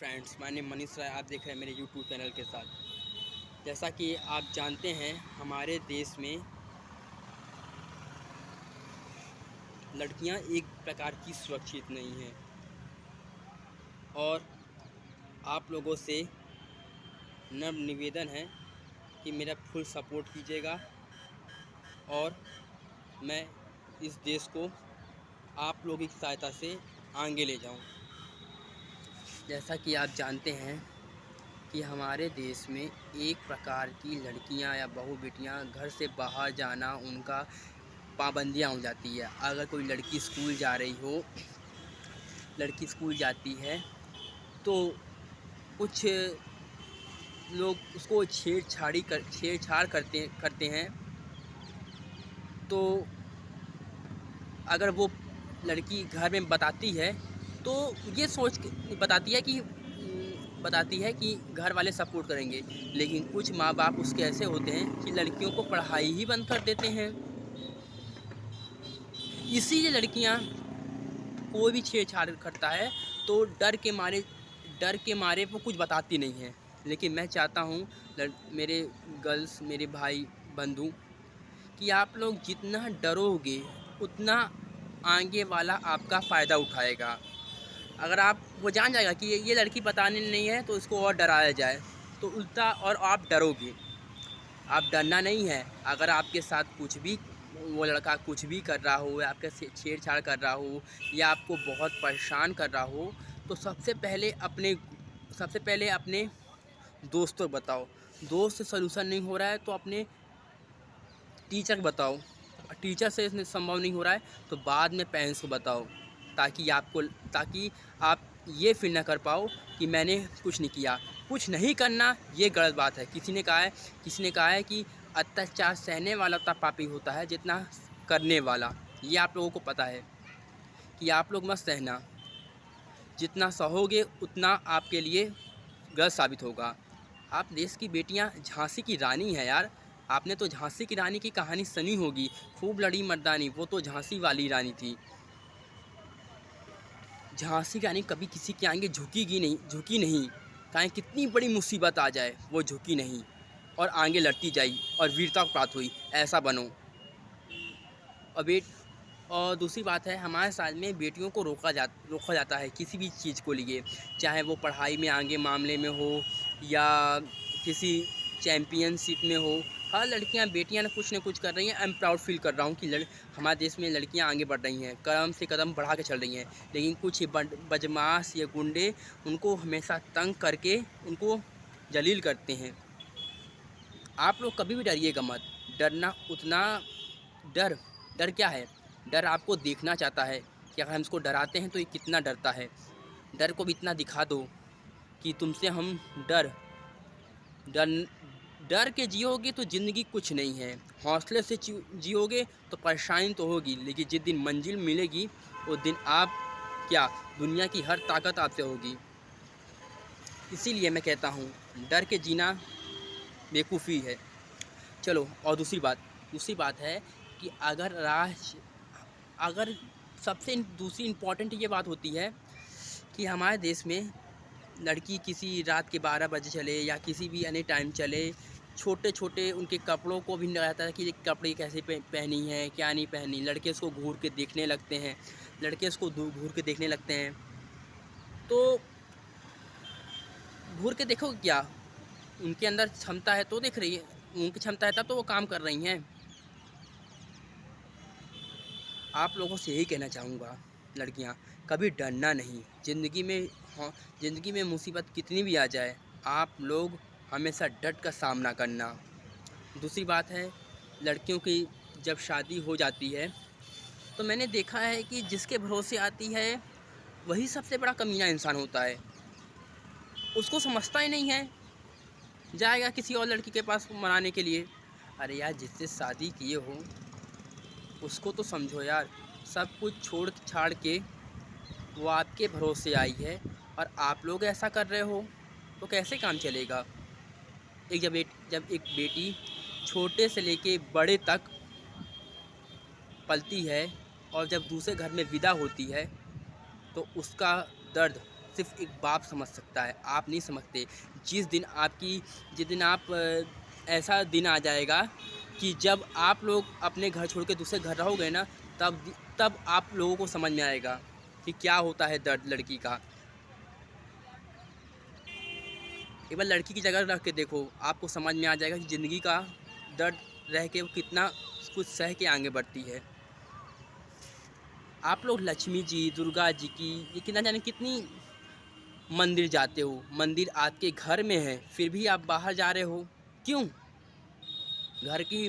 Friends, my name Manish राय। आप देख रहे हैं मेरे यूट्यूब चैनल के साथ। जैसा कि आप जानते हैं, हमारे देश में लड़कियां एक प्रकार की सुरक्षित नहीं हैं और आप लोगों से नम्र निवेदन है कि मेरा फुल सपोर्ट कीजिएगा और मैं इस देश को आप लोगों की सहायता से आगे ले जाऊं। जैसा कि आप जानते हैं कि हमारे देश में एक प्रकार की लड़कियां या बहू बेटियां घर से बाहर जाना उनका पाबंदियां हो जाती है। अगर कोई लड़की स्कूल जा रही हो, लड़की स्कूल जाती है तो कुछ लोग उसको छेड़छाड़ करते हैं। तो अगर वो लड़की घर में बताती है तो ये सोच के बताती है कि घर वाले सपोर्ट करेंगे, लेकिन कुछ माँ बाप उसके ऐसे होते हैं कि लड़कियों को पढ़ाई ही बंद कर देते हैं। इसीलिए लड़कियां कोई भी छेड़छाड़ करता है तो डर के मारे वो कुछ बताती नहीं है। लेकिन मैं चाहता हूँ मेरे गर्ल्स, मेरे भाई बंधु, कि आप लोग जितना डरोगे उतना आगे वाला आपका फ़ायदा उठाएगा। अगर आप वो जान जाएगा कि ये लड़की बताने नहीं है तो इसको और डराया जाए, तो उल्टा और आप डरोगे। आप डरना नहीं है। अगर आपके साथ कुछ भी वो लड़का कुछ भी कर रहा हो या आपके से छेड़छाड़ कर रहा हो या आपको बहुत परेशान कर रहा हो, तो सबसे पहले अपने दोस्तों को बताओ। दोस्त से सलूशन नहीं हो रहा है तो अपने टीचर को बताओ। टीचर से इसमें संभव नहीं हो रहा है तो बाद में पेरेंट्स को बताओ, ताकि आप ये फील ना कर पाओ कि मैंने कुछ नहीं किया। कुछ नहीं करना ये गलत बात है। किसी ने कहा है कि अत्याचार सहने वाला उतना पापी होता है जितना करने वाला। ये आप लोगों को पता है कि आप लोग मत सहना। जितना सहोगे उतना आपके लिए गलत साबित होगा। आप देश की बेटियां झांसी की रानी है यार। आपने तो झांसी की रानी की कहानी सुनी होगी, खूब लड़ी मर्दानी। वो तो झांसी वाली रानी थी। झांसी की रानी कभी किसी के आगे झुकी नहीं। चाहे कितनी बड़ी मुसीबत आ जाए वो झुकी नहीं और आगे लड़ती जाई और वीरता को प्राप्त हुई। ऐसा बनो। और दूसरी बात है, हमारे समाज में बेटियों को रोका जाता है किसी भी चीज़ को लिए, चाहे वो पढ़ाई में आगे मामले में हो या किसी चैम्पियनशिप में हो। हर बेटियां ना कुछ कर रही हैं। आई एम प्राउड फील कर रहा हूँ कि हमारे देश में लड़कियां आगे बढ़ रही हैं, कदम से कदम बढ़ा के चल रही हैं। लेकिन कुछ बदमाश या गुंडे उनको हमेशा तंग करके उनको जलील करते हैं। आप लोग कभी भी डरिएगा मत। डरना उतना डर डर क्या है? डर आपको देखना चाहता है कि अगर हम इसको डराते हैं तो ये कितना डरता है। डर को भी इतना दिखा दो कि तुमसे हम डर डर के जियोगे तो ज़िंदगी कुछ नहीं है। हौसले से जियोगे तो परेशानी तो होगी, लेकिन जिस दिन मंजिल मिलेगी उस दिन आप क्या, दुनिया की हर ताकत आपसे होगी। इसीलिए मैं कहता हूँ, डर के जीना बेवकूफ़ी है। चलो, और दूसरी बात है कि अगर सबसे दूसरी इम्पॉर्टेंट ये बात होती है कि हमारे देश में लड़की किसी रात के 12 बजे चले या किसी भी एनी टाइम चले, छोटे उनके कपड़ों को भी नहीं रहता है कि कपड़े कैसे पहनी है, क्या नहीं पहनी। लड़के उसको घूर के देखने लगते हैं। तो घूर के देखो क्या, उनके अंदर क्षमता है तो देख रही है, उनकी क्षमता है तब तो वो काम कर रही हैं। आप लोगों से यही कहना चाहूँगा, लड़कियाँ कभी डरना नहीं। ज़िंदगी में मुसीबत कितनी भी आ जाए, आप लोग हमेशा डट कर सामना करना। दूसरी बात है, लड़कियों की जब शादी हो जाती है तो मैंने देखा है कि जिसके भरोसे आती है वही सबसे बड़ा कमीना इंसान होता है। उसको समझता ही नहीं है, जाएगा किसी और लड़की के पास मनाने के लिए। अरे यार, जिससे शादी किए हो उसको तो समझो यार। सब कुछ छोड़ छाड़ के वो आपके भरोसे आई है और आप लोग ऐसा कर रहे हो तो कैसे काम चलेगा। जब एक बेटी छोटे से लेके बड़े तक पलती है और जब दूसरे घर में विदा होती है तो उसका दर्द सिर्फ एक बाप समझ सकता है, आप नहीं समझते। जिस दिन आप ऐसा दिन आ जाएगा कि जब आप लोग अपने घर छोड़ के दूसरे घर रहोगे ना, तब आप लोगों को समझ में आएगा कि क्या होता है दर्द लड़की का। एक बार लड़की की जगह रख के देखो, आपको समझ में आ जाएगा कि ज़िंदगी का दर्द रह के वो कितना कुछ सह के आगे बढ़ती है। आप लोग लक्ष्मी जी, दुर्गा जी की ये कितना जाने कितनी मंदिर जाते हो, मंदिर आपके घर में है, फिर भी आप बाहर जा रहे हो, क्यों? घर की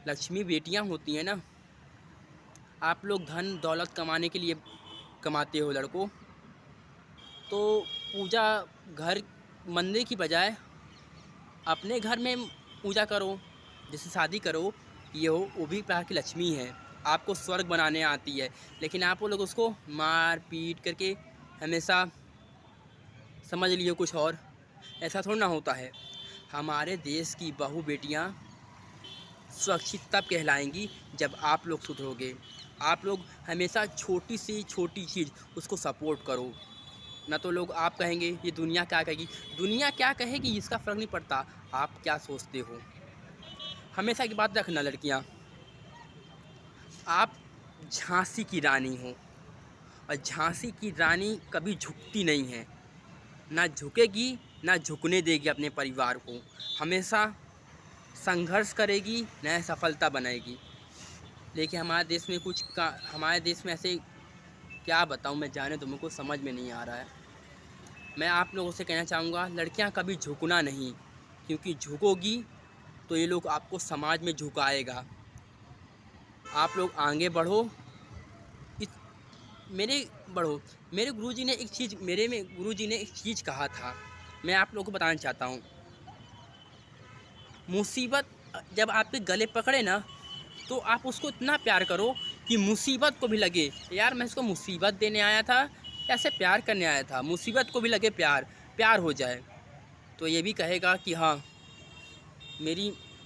लक्ष्मी बेटियां होती हैं ना। आप लोग धन दौलत कमाने के लिए कमाते हो लड़कों, तो पूजा घर मंदिर की बजाय अपने घर में पूजा करो। जैसे शादी करो, ये हो वो भी प्रकार की लक्ष्मी है, आपको स्वर्ग बनाने आती है, लेकिन आप वो लोग उसको मार पीट करके हमेशा समझ लियो कुछ और। ऐसा थोड़ा ना होता है। हमारे देश की बहू बेटियां सुरक्षित तब कहलाएंगी जब आप लोग सुधरोगे। आप लोग हमेशा छोटी सी छोटी चीज़ उसको सपोर्ट करो, ना तो लोग आप कहेंगे ये दुनिया क्या कहेगी। दुनिया क्या कहेगी इसका फ़र्क नहीं पड़ता, आप क्या सोचते हो। हमेशा की बात रखना लड़कियां, आप झांसी की रानी हो, और झांसी की रानी कभी झुकती नहीं है, ना झुकेगी ना झुकने देगी अपने परिवार को। हमेशा संघर्ष करेगी, नया सफलता बनाएगी। लेकिन हमारे देश में ऐसे क्या बताऊं मैं, जाने तो मुझको समझ में नहीं आ रहा है। मैं आप लोगों से कहना चाहूँगा, लड़कियां कभी झुकना नहीं, क्योंकि झुकोगी तो ये लोग आपको समाज में झुकाएगा। आप लोग आगे बढ़ो, इस मेरे बढ़ो। मेरे गुरुजी ने एक चीज़ कहा था, मैं आप लोगों को बताना चाहता हूँ। मुसीबत जब आपके गले पकड़े ना, तो आप उसको इतना प्यार करो कि मुसीबत को भी लगे यार मैं इसको मुसीबत देने आया था, ऐसे प्यार करने आया था, मुसीबत को भी लगे प्यार हो जाए। तो ये भी कहेगा कि हाँ,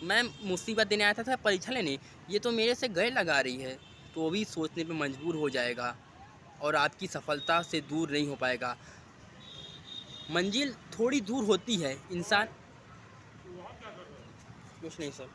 मैं मुसीबत देने आया था परीक्षा लेने, ये तो मेरे से गले लगा रही है। तो वो भी सोचने पे मजबूर हो जाएगा और आपकी सफलता से दूर नहीं हो पाएगा। मंजिल थोड़ी दूर होती है, इंसान कुछ नहीं सर।